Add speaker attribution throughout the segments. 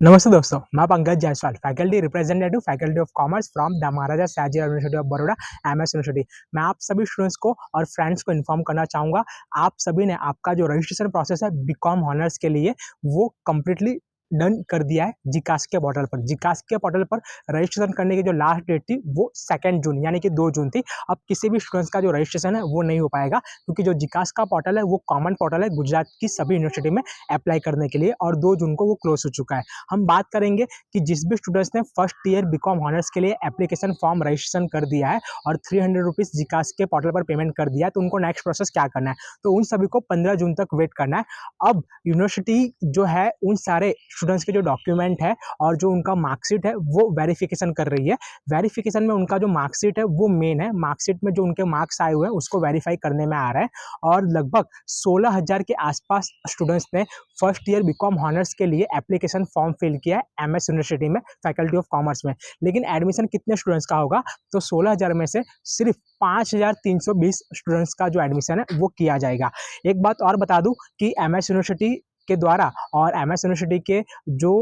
Speaker 1: नमस्ते दोस्तों, मैं Pankaj Jaiswal, faculty representative faculty of commerce from the Maharaja Sayajirao university of Baroda, MS university. मैं आप सभी स्टूडेंट्स को और फ्रेंड्स को इन्फॉर्म करना चाहूँगा, आप सभी ने आपका जो रजिस्ट्रेशन प्रोसेस है बीकॉम ऑनर्स के लिए, वो कंप्लीटली डन कर दिया है जिकास के पोर्टल पर। जिकास के पोर्टल पर रजिस्ट्रेशन करने की जो लास्ट डेट थी, वो 2 जून यानी कि 2 जून थी। अब किसी भी स्टूडेंट्स का जो रजिस्ट्रेशन है, वो नहीं हो पाएगा क्योंकि जो जिकास का पोर्टल है, वो कॉमन पोर्टल है गुजरात की सभी यूनिवर्सिटी में अप्लाई करने के लिए और 2 जून को वो क्लोज हो चुका है। हम बात करेंगे कि जिस भी स्टूडेंट्स ने फर्स्ट ईयर बीकॉम ऑनर्स के लिए एप्लीकेशन फॉर्म रजिस्ट्रेशन कर दिया है और 300 रुपीज़ जिकास के पोर्टल पर पेमेंट कर दिया है, तो उनको नेक्स्ट प्रोसेस क्या करना है, तो उन सभी को 15 जून तक वेट करना है। अब यूनिवर्सिटी जो है उन सारे स्टूडेंट्स के जो डॉक्यूमेंट है और जो उनका मार्कशीट है, वो वेरिफिकेशन कर रही है। वेरिफिकेशन में उनका जो मार्कशीट है वो मेन है। मार्कशीट में जो उनके मार्क्स आए हुए हैं उसको वेरीफाई करने में आ रहा है और लगभग 16,000 के आसपास स्टूडेंट्स ने फर्स्ट ईयर बीकॉम ऑनर्स के लिए एप्लीकेशन फॉर्म फिल किया है एमएस यूनिवर्सिटी में, फैकल्टी ऑफ कॉमर्स में। लेकिन एडमिशन कितने स्टूडेंट्स का होगा, तो 16,000 में से सिर्फ 5,320 स्टूडेंट्स का जो एडमिशन है वो किया जाएगा। एक बात और बता दूं कि एमएस यूनिवर्सिटी के द्वारा और एमएस यूनिवर्सिटी के जो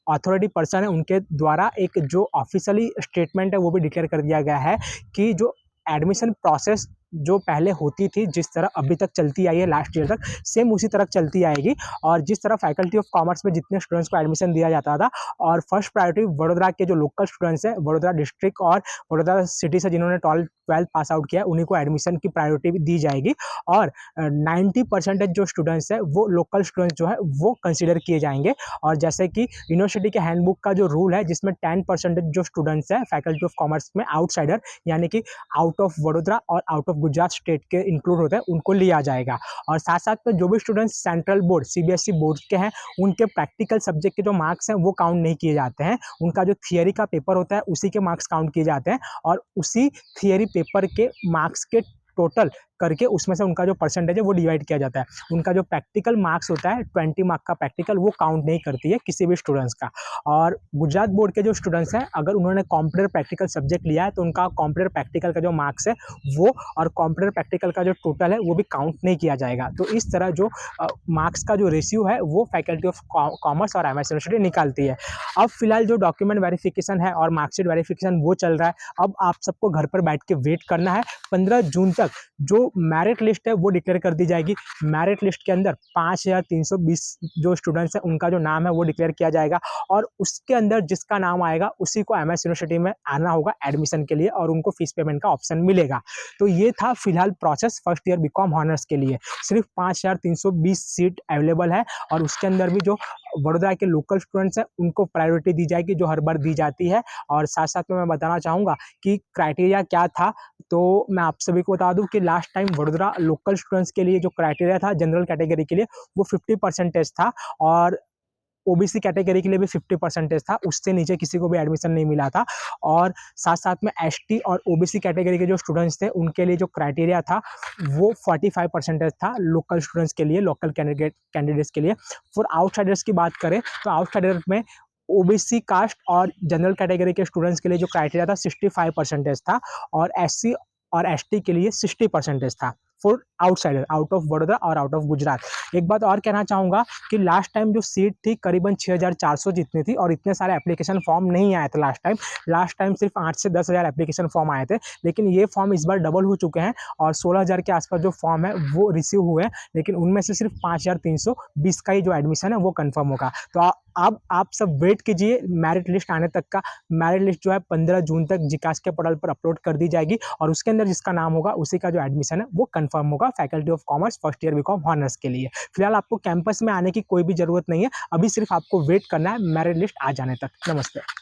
Speaker 1: अथॉरिटी पर्सन है उनके द्वारा एक जो ऑफिशियली स्टेटमेंट है वो भी डिक्लेयर कर दिया गया है कि जो एडमिशन प्रोसेस जो पहले होती थी, जिस तरह अभी तक चलती आई है लास्ट ईयर तक, सेम उसी तरह चलती आएगी। और जिस तरह फैकल्टी ऑफ कॉमर्स में जितने स्टूडेंट्स को एडमिशन दिया जाता था और फर्स्ट प्रायोरिटी वडोदरा के जो लोकल स्टूडेंट्स हैं, वडोदरा डिस्ट्रिक्ट और वडोदरा सिटी से जिन्होंने 12th पास आउट किया, उन्हीं को एडमिशन की प्रायोरिटी भी दी जाएगी। और 90% जो स्टूडेंट्स हैं वो लोकल स्टूडेंट्स जो है वो कंसिडर किए जाएंगे। और जैसे कि यूनिवर्सिटी के हैंडबुक का जो रूल है, जिसमें 10% जो स्टूडेंट्स हैं फैकल्टी ऑफ कॉमर्स में आउटसाइडर यानी कि आउट ऑफ वडोदरा और आउट ऑफ गुजरात स्टेट के इंक्लूड होते हैं, उनको लिया जाएगा। और साथ साथ में जो भी students central board CBSE board के हैं, उनके प्रैक्टिकल सब्जेक्ट के जो मार्क्स हैं वो काउंट नहीं किए जाते हैं। उनका जो थियरी का पेपर होता है उसी के मार्क्स काउंट किए जाते हैं और उसी थियरी पेपर के मार्क्स के टोटल करके उसमें से उनका जो परसेंटेज है वो डिवाइड किया जाता है। उनका जो प्रैक्टिकल मार्क्स होता है 20 मार्क का प्रैक्टिकल, वो काउंट नहीं करती है किसी भी स्टूडेंट्स का। और गुजरात बोर्ड के जो स्टूडेंट्स हैं, अगर उन्होंने कंप्यूटर प्रैक्टिकल सब्जेक्ट लिया है तो उनका कंप्यूटर प्रैक्टिकल का जो मार्क्स है वो और कंप्यूटर प्रैक्टिकल का जो टोटल है वो भी काउंट नहीं किया जाएगा। तो इस तरह जो मार्क्स का जो रेशियो है वो फैकल्टी ऑफ कॉमर्स और एमएस यूनिवर्सिटी निकालती है। अब फिलहाल जो डॉक्यूमेंट वेरिफिकेशन है और मार्कशीट वेरिफिकेशन वो चल रहा है। अब आप सबको घर पर बैठ के वेट करना है। 15 जून तक जो मेरिट लिस्ट है वो डिक्लेयर कर दी जाएगी। मेरिट लिस्ट के अंदर 5,320 जो स्टूडेंट्स हैं उनका जो नाम है वो डिक्लेयर किया जाएगा और उसके अंदर जिसका नाम आएगा उसी को एमएस यूनिवर्सिटी में आना होगा एडमिशन के लिए और उनको फीस पेमेंट का ऑप्शन मिलेगा। तो ये था फिलहाल process first year BCom honours के लिए। सिर्फ 5,320 सीट अवेलेबल है और उसके अंदर भी जो वडोदरा के लोकल स्टूडेंट्स हैं उनको प्रायोरिटी दी जाएगी, जो हर बार दी जाती है। और साथ साथ में मैं बताना चाहूँगा कि क्राइटेरिया क्या था, तो मैं आप सभी को बता दूं कि last time Vadodara local students के लिए जो क्राइटेरिया था जनरल कैटेगरी के लिए, वो 50 परसेंटेज था और ओबीसी कैटेगरी के लिए भी 50 परसेंटेज था। उससे नीचे किसी को भी एडमिशन नहीं मिला था। और साथ साथ में एसटी और ओबीसी कैटेगरी के जो स्टूडेंट्स थे उनके लिए जो क्राइटेरिया था वो 45 परसेंटेज था लोकल स्टूडेंट्स के लिए, लोकल कैंडिडेट्स के लिए। फॉर आउटसाइडर्स की बात करें तो आउटसाइडर में ओबीसी कास्ट और जनरल कैटेगरी के स्टूडेंट्स के लिए जो क्राइटेरिया था 65 परसेंटेज था और एससी और एसटी के लिए 60 परसेंटेज था for outsider, out of Vadodara और आउट ऑफ गुजरात। एक बात और कहना चाहूँगा कि लास्ट टाइम जो सीट थी करीबन 6,400 जितनी थी और इतने सारे एप्लीकेशन फॉर्म नहीं आए थे लास्ट टाइम सिर्फ 8 से 10,000 एप्लीकेशन फॉर्म आए थे। लेकिन ये फॉर्म इस बार डबल हो चुके हैं और 16,000 के आसपास जो फॉर्म है वो रिसीव हुए हैं, लेकिन उनमें से सिर्फ 5,320 का ही जो एडमिशन है वो कन्फर्म होगा। तो अब आप सब वेट कीजिए मेरिट लिस्ट आने तक का। मेरिट लिस्ट जो है 15 जून तक जिकास के पोर्टल पर अपलोड कर दी जाएगी और उसके अंदर जिसका नाम होगा उसी का जो एडमिशन है वो कंफर्म होगा faculty of commerce first year BCom honours के लिए। फिलहाल आपको कैंपस में आने की कोई भी जरूरत नहीं है, अभी सिर्फ आपको वेट करना है मेरिट लिस्ट आ जाने तक। नमस्ते।